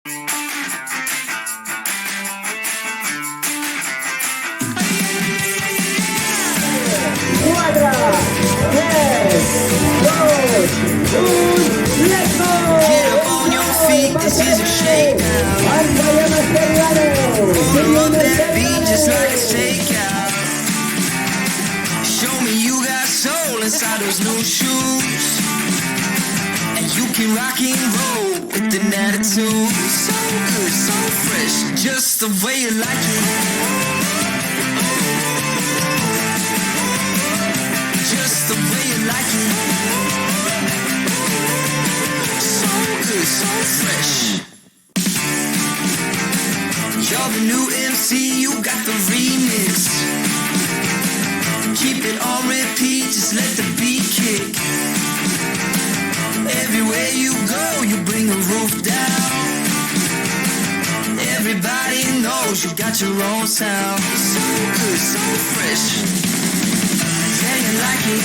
Cuadra, 3, 2, 1, let's go! Get up on your feet, this is a shakedown. Roll up that beat just like a takeout. Show me you got soul inside those new shoes, and you can rock and roll with an attitude. So good, so fresh, just the way you like it. Just the way you like it. So good, so fresh. You're the new MC, you got the remix. Keep it on repeat, just let the beat kick. Everywhere you go, you bring the roof down. Everybody knows you got your own sound. So good, so fresh. Yeah, you like it,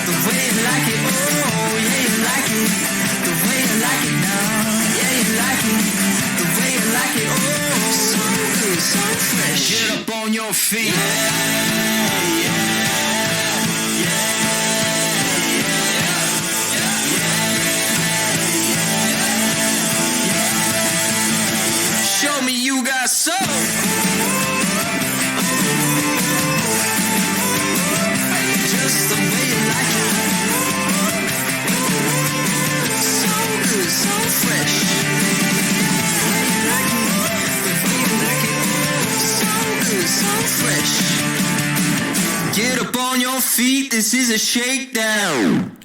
the way you like it. Oh, yeah, you like it, the way you like it now. Yeah, you like it, the way you like it. Oh, so good, so fresh. Get up on your feet. Show me you got soul. Just the way you like it. So good, so fresh. The way you like it. So good, so fresh. Get up on your feet, this is a shakedown.